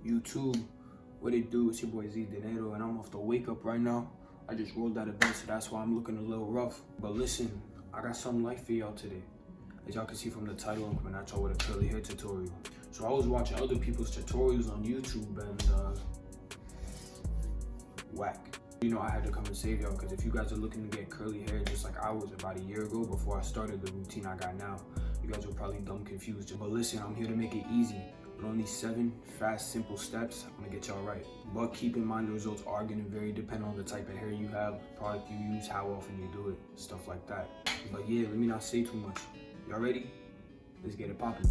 YouTube, what it do? It's your boy Z Dinero, and I'm off the wake up right now. I just rolled out of bed, so that's why I'm looking a little rough. But listen, I got something light for y'all today. As y'all can see from the title, I'm coming at y'all with a curly hair tutorial. So I was watching other people's tutorials on YouTube and whack. You know, I had to come and save y'all because if you guys are looking to get curly hair just like I was about a year ago before I started the routine I got now, you guys were probably dumb confused. But listen, I'm here to make it easy. With only 7 fast, simple steps, I'm gonna get y'all right. But keep in mind the results are gonna vary depending on the type of hair you have, product you use, how often you do it, stuff like that. But yeah, let me not say too much. Y'all ready? Let's get it poppin'.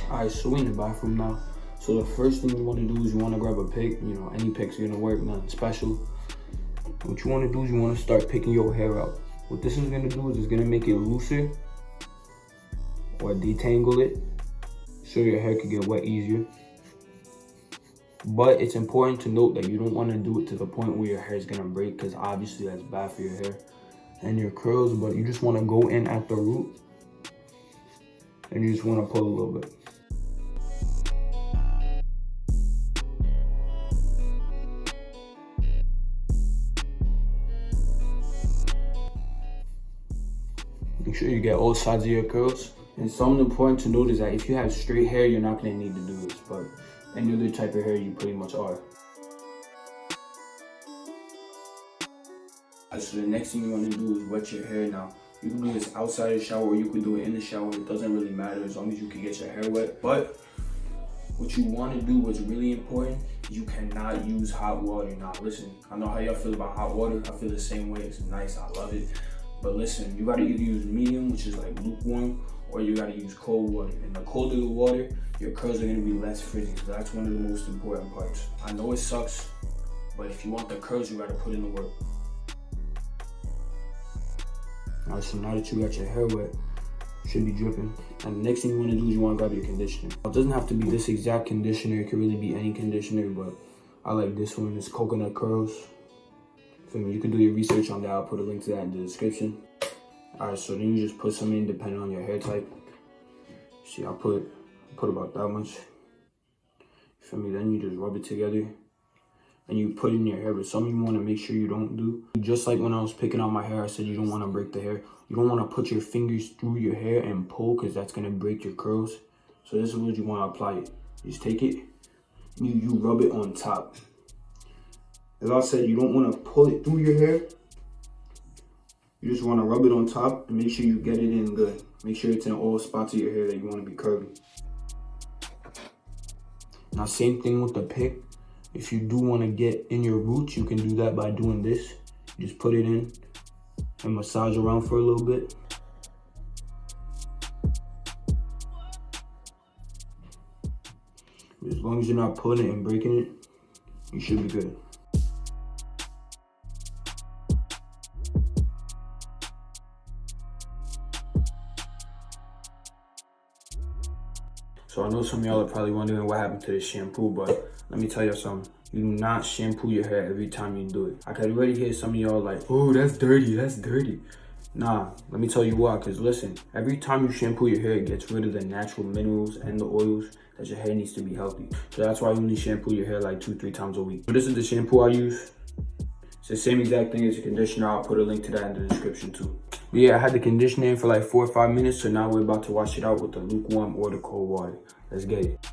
Alright, so we in the bathroom now. So the first thing you want to do is you want to grab a pick. You know, any pick's gonna work, nothing special. What you want to do is you want to start picking your hair out. What this is gonna do is it's gonna make it looser or detangle it so your hair can get wet easier. But it's important to note that you don't want to do it to the point where your hair is gonna break, because obviously that's bad for your hair and your curls. But you just want to go in at the root and you just want to pull a little bit. Make sure you get all sides of your curls. And something important to note is that if you have straight hair, you're not going to need to do this, but any other type of hair, you pretty much are. So the next thing you want to do is wet your hair. Now, you can do this outside the shower or you can do it in the shower. It doesn't really matter as long as you can get your hair wet. But what you want to do, what's really important, you cannot use hot water. Now listen, I know how y'all feel about hot water. I feel the same way. It's nice, I love it. But listen, you gotta either use medium, which is like lukewarm, or you gotta use cold water. And the colder the water, your curls are gonna be less frizzy. So that's one of the most important parts. I know it sucks, but if you want the curls, you gotta put in the work. Alright, so now that you got your hair wet, it should be dripping. And the next thing you wanna do is you wanna grab your conditioner. It doesn't have to be this exact conditioner, it could really be any conditioner, but I like this one, it's Coconut Curls. You can do your research on that. I'll put a link to that in the description. Alright, so then you just put some in depending on your hair type. See, I put about that much. You feel me? Then you just rub it together and you put it in your hair. But something you want to make sure you don't do, just like when I was picking out my hair, I said you don't want to break the hair. You don't want to put your fingers through your hair and pull, because that's going to break your curls. So this is what you want to apply it. You just take it and you rub it on top. As I said, you don't want to pull it through your hair. You just want to rub it on top and make sure you get it in good. Make sure it's in all spots of your hair that you want to be curly. Now, same thing with the pick. If you do want to get in your roots, you can do that by doing this. You just put it in and massage around for a little bit. As long as you're not pulling it and breaking it, you should be good. So I know some of y'all are probably wondering what happened to this shampoo, but let me tell y'all something. You do not shampoo your hair every time you do it. I can already hear some of y'all like, oh, that's dirty, that's dirty. Nah, let me tell you why, because listen, every time you shampoo your hair, it gets rid of the natural minerals and the oils that your hair needs to be healthy. So that's why you only shampoo your hair like 2-3 times a week. So this is the shampoo I use. It's the same exact thing as the conditioner. I'll put a link to that in the description too. But yeah, I had the conditioner in for like 4 or 5 minutes, so now we're about to wash it out with the lukewarm or the cold water. Let's get it.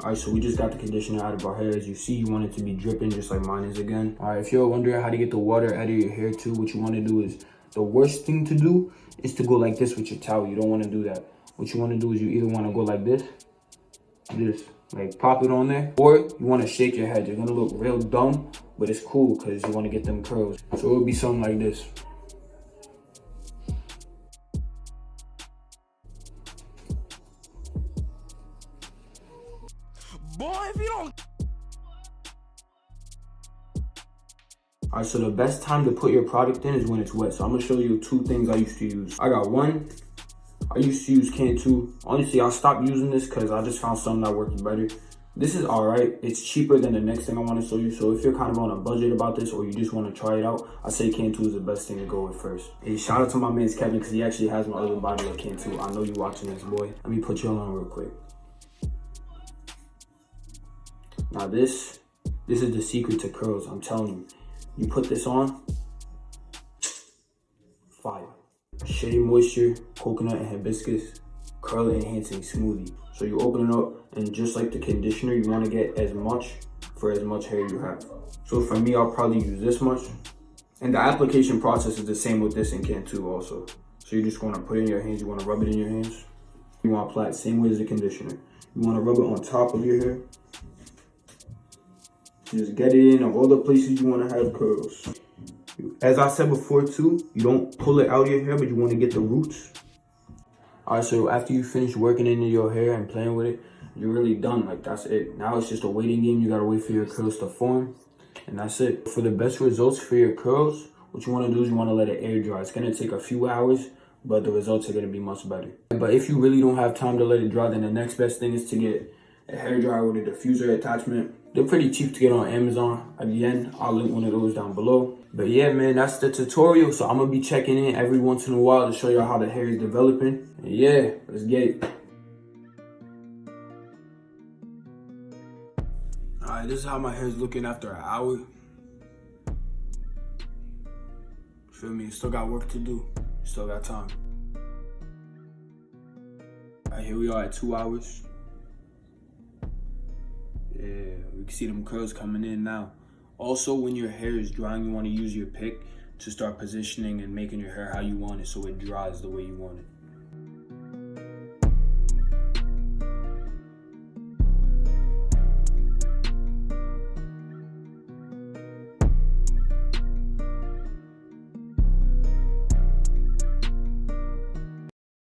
Alright, so we just got the conditioner out of our hair. As you see, you want it to be dripping just like mine is again. Alright, if you're wondering how to get the water out of your hair too, what you want to do is, the worst thing to do is to go like this with your towel. You don't want to do that. What you want to do is you either want to go like this, like pop it on there, or you want to shake your head. You're going to look real dumb, but it's cool because you want to get them curls. So it would be something like this. Boy, if you don't... Alright, so the best time to put your product in is when it's wet. So I'm going to show you 2 things I used to use. I got one I used to use Cantu. Honestly, I stopped using this because I just found something that works better. This is all right. It's cheaper than the next thing I want to show you. So if you're kind of on a budget about this or you just want to try it out, I say Cantu is the best thing to go with first. Hey, shout out to my man Kevin because he actually has my other bottle of Cantu. I know you watching this, boy. Let me put you on real quick. Now this is the secret to curls. I'm telling you. You put this on, fire. Shea Moisture, coconut and hibiscus, curl enhancing smoothie. So you open it up, and just like the conditioner, you want to get as much for as much hair you have. So for me, I'll probably use this much. And the application process is the same with this and Cantu also. So you just want to put it in your hands, you want to rub it in your hands. You want to apply it the same way as the conditioner. You want to rub it on top of your hair. Just get it in all the places you want to have curls. As I said before too, you don't pull it out of your hair, but you want to get the roots. Alright, so after you finish working into your hair and playing with it, you're really done. Like, that's it. Now it's just a waiting game. You gotta wait for your curls to form, and that's it. For the best results for your curls, what you want to do is you want to let it air dry. It's gonna take a few hours, but the results are gonna be much better. But if you really don't have time to let it dry, then the next best thing is to get a hair dryer with a diffuser attachment. They're pretty cheap to get on Amazon. Again, I'll link one of those down below. But yeah, man, that's the tutorial. So I'm gonna be checking in every once in a while to show you how the hair is developing. And yeah, let's get it. All right, this is how my hair is looking after an hour. Feel me? Still got work to do. Still got time. All right, here we are at 2 hours. Yeah, we can see them curls coming in now. Also, when your hair is drying, you want to use your pick to start positioning and making your hair how you want it so it dries the way you want it.